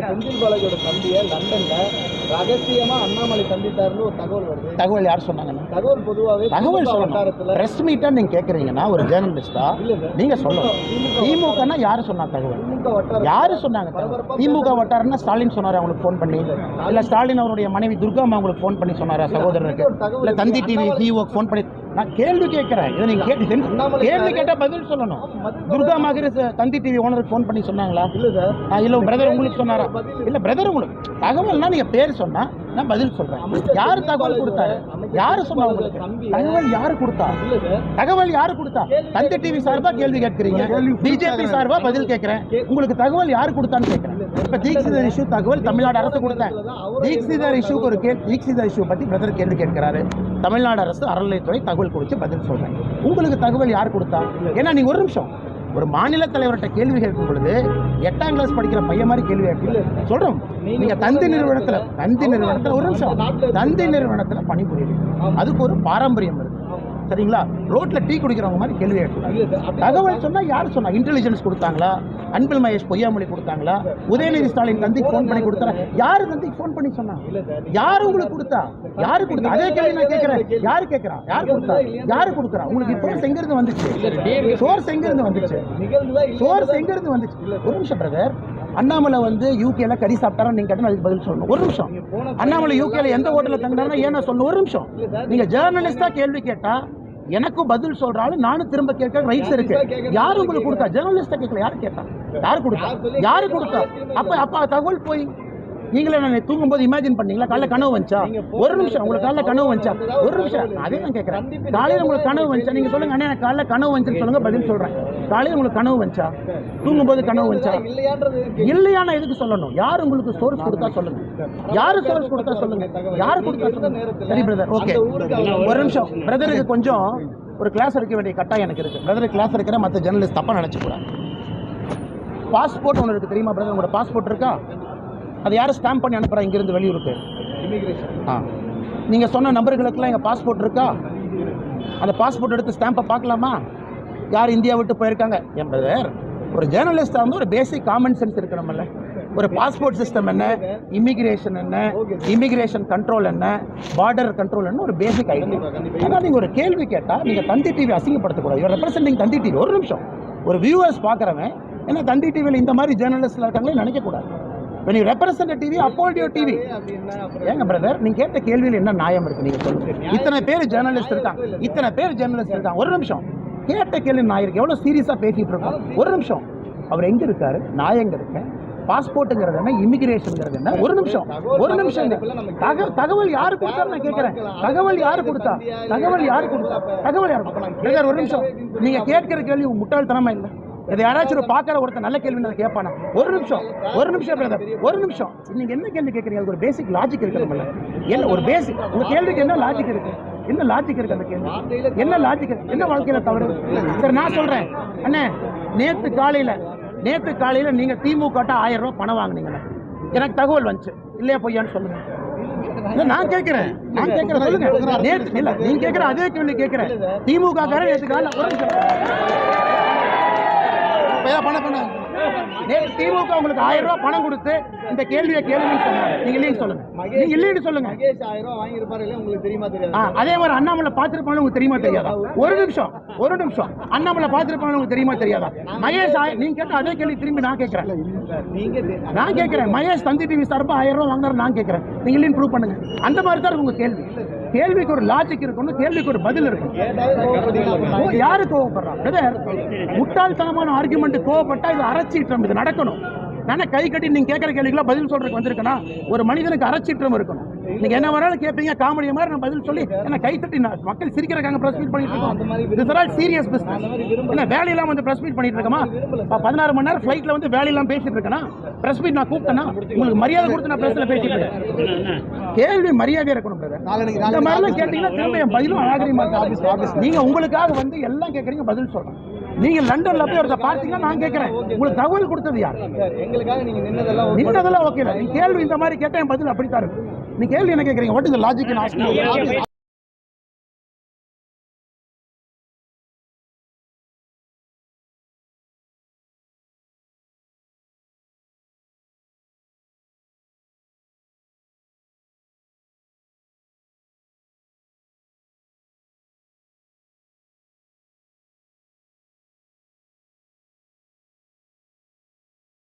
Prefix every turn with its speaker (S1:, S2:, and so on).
S1: செந்தில் பாலாஜியோட தம்பியை லண்டன்ல ரகசியமா அண்ணாமலை சந்தித்தாருன்னு ஒரு தகவல் வருது.
S2: தகவல் யார் சொன்னாங்க?
S1: தகவல் பொதுவாகவே
S2: தகவல் சொல்லணும். பிரஸ் மீட்டா நீங்க கேக்குறீங்கன்னா ஒரு ஜேர்னலிஸ்டா நீங்க சொல்லணும். திமுகனா யாரு சொன்னா தகவல்? யாரு சொன்னாங்க? திமுக வட்டாரம்னா ஸ்டாலின் சொன்னாரு அவங்களுக்கு ஃபோன் பண்ணி, இல்ல ஸ்டாலின் அவருடைய மனைவி துர்காமா அவங்களுக்கு ஃபோன் பண்ணி சொன்னாரா சகோதரருக்கு, இல்ல தந்தி டிவி சிஓக்கு ஃபோன் பண்ணி? நான் கேள்வி கேட்கிறேன். இதை நீங்க கேள்வி கேட்டா பதில் சொல்லணும். துர்கா மகர் தந்தி டிவி ஓனருக்கு ஃபோன் பண்ணி சொன்னாங்களா? இல்ல பிரதர் உங்களுக்கு சொன்னாரா? இல்ல பிரதர் உங்களுக்கு தகவல்னா நீங்க பேர் சொன்னா நான் பதில் சொல்றேன். யாரு தகவல் கொடுத்தாரு? யாரு சொன்னா உங்களுக்கு? தகவல் யாரு கொடுத்தா? தகவல் யாரு கொடுத்தா? தந்தி டிவி சார்பா கேள்வி கேட்கிறீங்க, பிஜேபி சார்பா பதில் கேட்கிறேன். உங்களுக்கு தகவல் யாரு கொடுத்தான்னு கேட்கிறேன். இப்ப தீக்ஷிதர் இஷ்யூ தகவல் தமிழ்நாடு அரசு கொடுத்தேன். தீக்ஷிதர் இஷ்யூக்கு ஒரு தீக்ஷிதர் இஷ்யூ பத்தி பிரதர் கேள்வி கேட்கிறாரு. தமிழ்நாடு அரசு அறநிலையத்துறை தகவல் கொடுத்து பதில் சொல்றேன். உங்களுக்கு தகவல் யார் கொடுத்தா? ஏன்னா நீங்க ஒரு நிமிஷம் ஒரு மாநில தலைவர்கிட்ட கேள்வி கேட்கும் பொழுது 8ஆம் கிளாஸ் படிக்கிற பையன் மாதிரி கேள்வி கேட்கல. சொல்றோம், நீங்க தந்தி நிறுவனத்துல ஒரு நிமிஷம் தந்தி நிறுவனத்துல பணிபுரியுது, அதுக்கு ஒரு பாரம்பரியம் இருக்கு சரிங்களா? ரோட்ல டீ குடிக்கிறவங்க மாதிரி கேள்வி கேட்கலாம். தகவல் சொன்னா யார் சொன்னா? இன்டெலிஜென்ஸ் கொடுத்தாங்களா? அன்பில் மகேஷ் பொய்யாமொழி கொடுத்தாங்களா? உதயநிதி ஸ்டாலின் தந்திக்கு ஃபோன் பண்ணி கொடுத்தாரா? யாரு தந்திக்கு ஃபோன் பண்ணி சொன்னா? யாரு உங்களுக்கு கொடுத்தா? யாரு கொடுத்தா? அதே கேள்வி நான் கேட்கிறேன். யாரு கேட்கிறா? யாரு கொடுத்தா? யாரு கொடுக்குறா? உங்களுக்கு இப்போ எங்கிருந்து வந்துச்சு? சோர்ஸ் எங்கிருந்து வந்துச்சு? சோர்ஸ் எங்கிருந்து வந்துச்சு? ஒரு நிமிஷம் பிரதர். அண்ணாமலை வந்து யூகேல கறி சாப்பிட்டாரா நீங்க கேட்டா அதுக்கு பதில் சொல்லணும். ஒரு நிமிஷம். அண்ணாமலை யூகேல எந்த ஹோட்டல்ல தங்கினாரா ஏன்னா சொல்லணும். ஒரு நிமிஷம். நீங்க ஜேர்னலிஸ்டா கேள்வி கேட்டா எனக்கும் பதில் சொல்றாலும் நானும் திரும்ப கேட்க ரைட்ஸ் இருக்கு. யாரு உங்களுக்கு கொடுத்தா? ஜேர்னலிஸ்டா கேட்கல. யாரு கேட்டா? யாரு கொடுத்தா? யாரு கொடுத்தா? அப்ப தகவல் போய் நீங்களே நான் தூங்கும்போது இமேஜின் பண்ணீங்களா? காலைல கனவு வந்துச்சா? ஒரு நிமிஷம். உங்களுக்கு காலைல கனவு வந்துச்சா? ஒரு நிமிஷம். அதே நான் கேட்கிறேன். காலையில உங்களுக்கு கனவு வந்துச்சா? நீங்க சொல்லுங்க. அண்ணா எனக்கு காலைல கனவு வந்துச்சுன்னு சொல்லுங்க, பதில் சொல்றேன். காலையில உங்களுக்கு கனவு வந்துச்சா? தூங்கும்போது கனவு வந்துச்சா? இல்லையான எதுக்கு சொல்லணும்? யார் உங்களுக்கு சோர்ஸ் கொடுத்தா சொல்லுங்க. யாரு சோர்ஸ் கொடுத்தா சொல்லுங்க. யாரு கொடுத்தா சொல்லுங்க. சரி பிரதர், ஓகே. ஒரு நிமிஷம். பிரதருக்கு கொஞ்சம் ஒரு கிளாஸ் எடுக்க வேண்டிய கட்டாயம் எனக்கு இருக்கு. பிரதர் கிளாஸ் எடுக்கிற மற்ற ஜெர்னலிஸ்ட் தப்பா நினைச்சுக்கூடாது. பாஸ்போர்ட் ஒன்று இருக்கு தெரியுமா பிரதர்? உங்களோட பாஸ்போர்ட் இருக்கா? அது யாரும் ஸ்டாம்ப் பண்ணி அனுப்புறா இங்கிருந்து வெளியூருக்கு? நீங்கள் சொன்ன நபர்களுக்கெல்லாம் எங்கள் பாஸ்போர்ட் இருக்கா? அந்த பாஸ்போர்ட் எடுத்து ஸ்டாம்பை பார்க்கலாமா? யார் இந்தியா விட்டு போயிருக்காங்க என்பது ஒரு ஜேர்னலிஸ்டாக வந்து ஒரு பேசிக் காமன் சென்ஸ் இருக்கணும்ல. ஒரு பாஸ்போர்ட் சிஸ்டம் என்ன, இமிகிரேஷன் என்ன, இமிகிரேஷன் கண்ட்ரோல் என்ன, பார்டர் கண்ட்ரோல் என்ன, ஒரு பேசிக் ஐடியா. ஆனால் நீங்கள் ஒரு கேள்வி கேட்டால் நீங்கள் தந்தி டிவி அசிங்கப்படுத்தக்கூடாது. இவர் ரெப்ரசென்டிங் தந்தி டிவி. ஒரு நிமிஷம். ஒரு வியூவர்ஸ் பார்க்குறவன் ஏன்னா தந்தி டிவியில் இந்த மாதிரி ஜேர்னலிஸ்ட்ல இருக்காங்களே நினைக்கக்கூடாது. when you represent a TV, uphold your TV. ஏங்க பிரதர், நீங்க கேட்ட கேள்வியில் என்ன நியாயம் இருக்கு? நீங்க சொல்லுங்க. இத்தனை பேர் ஜேர்னலிஸ்ட் இருக்காங்க. ஒரு நிமிஷம். கேட்ட கேள்வி நான் இருக்கு. எவ்வளவு சீரியஸா பேசிட்டு இருக்கோம். ஒரு நிமிஷம். அவர் எங்க இருக்காரு? நான் எங்க இருக்கேன்? பாஸ்போர்ட்டுங்கிறது என்ன, இமிகிரேஷன்ங்கிறது என்ன? ஒரு நிமிஷம். தகவல் யாரு கொடுத்தா நான் கேட்கிறேன். தகவல் யாரு கொடுத்தா? ஒரு நிமிஷம். நீங்க கேட்கிற கேள்வி முட்டாள்தனமா இல்லை. இதை யாராச்சும் ஒரு பார்க்குற ஒருத்தர் நல்ல கேள்வி நான் கேட்பானா? ஒரு நிமிஷம் பிரதர், ஒரு நிமிஷம். நீங்க என்ன கேள்வி கேட்குறீங்க? அதுக்கு ஒரு பேசிக் லாஜிக் இருக்கணும்ல. என்ன ஒரு பேசிக் உங்க கேள்விக்கு என்ன லாஜிக் இருக்கு? என்ன லாஜிக் இருக்கு அந்த கேள்வி? என்ன லாஜிக் இருக்கு? என்ன வாழ்க்கையில தவறு? சரி நான் சொல்றேன் அண்ணே, நேற்று காலையில நீங்க திமுக 1000 ரூபாய் பணம் வாங்கினீங்க. எனக்கு தகவல் வந்துச்சு. இல்லையா பொய்யான்னு சொல்லுங்க. நான் கேட்கிறேன் சொல்லுங்க. நேற்று இல்ல நீங்க கேட்கிற அதே கேள்வி கேட்கிறேன். திமுக காரன் நேற்று காலையில் திமுக உங்களுக்கு 1000 ரூபாய் பணம் கொடுத்து இந்த கேள்வியை கேளுங்கன்னு சொன்னாங்க. நீங்க இல்லைன்னு சொல்லுங்க. நீங்க இல்லைன்னு சொல்லுங்க. அதே மாதிரி அண்ணாமலை பார்த்திருப்பாங்க உங்களுக்கு தெரியுமா தெரியாதா? ஒரு நிமிஷம். அண்ணாமலை பார்த்திருப்பாங்க உங்களுக்கு தெரியுமா தெரியாதா? மகேஷ் நீங்க கேட்ட அதே கேள்வி திரும்பி நான் கேட்கிறேன். மகேஷ் தந்தி டிவி சார்பா 1000 ரூபாய் வாங்கினாரு நான் கேட்கிறேன். நீங்க இல்லைன்னு ப்ரூவ் பண்ணுங்க. அந்த மாதிரி தான் உங்க கேள்வி. கேள்விக்கு ஒரு லாஜிக் இருக்கணும். கேள்விக்கு ஒரு பதில் இருக்கும். யாரு கோவப்படுறாங்க? முட்டாள்தனமான ஆர்குமெண்ட் கோவப்பட்டா இது அரசியல் இது நடக்கணும். நானே கை கட்டி நீங்க கேட்கிற கேள்விக்கெல்லாம் பதில் சொல்றதுக்கு வந்திருக்கேன்னா ஒரு மனிதனுக்கு அறச்சீற்றம் இருக்கணும். நீங்க என்ன வேணாலும் கேட்பீங்க, காமெடி மாதிரி நான் பதில் சொல்லி என்ன கை தட்டி மக்கள் சிரிக்கிறக்காங்க பிரஸ் மீட் பண்ணிட்டு இருக்கோம். Serious business. என்ன வேலையெல்லாம் வந்து பிரஸ் மீட் பண்ணிட்டு இருக்கமா? 16 மணி நேரம் ஃபிளைட்ல வந்து வேலையெல்லாம் பேசிட்டு இருக்கேன்னா பிரஸ் மீட் நான் கூப்பிட்டேன்னா உங்களுக்கு மரியாதை கொடுத்து நான் பிரஸ்ல பேசிட்டு இருக்கேன். கேள்வி மரியாதையா இருக்கணும் பிரதர். இந்த மாதிரிலாம் கேட்டீங்கன்னா திரும்ப என் பதிலும் அழகிரி. நீங்க உங்களுக்காக வந்து எல்லாம் கேட்கறீங்க, பதில் சொல்றேன். நீங்க லண்டன்ல போய் ஒருத்த பார்த்தீங்கன்னா நான் கேட்கிறேன் உங்களுக்கு தகவல் கொடுத்தது யார்? எங்களுக்காக நீங்க நின்னதெல்லாம் ஓகே. நீ கேள்வி இந்த மாதிரி கேட்டேன், பதில் அப்படித்தான் இருக்கு. நீ கேள்வி என்ன கேட்கறீங்க? What is the logic in asking?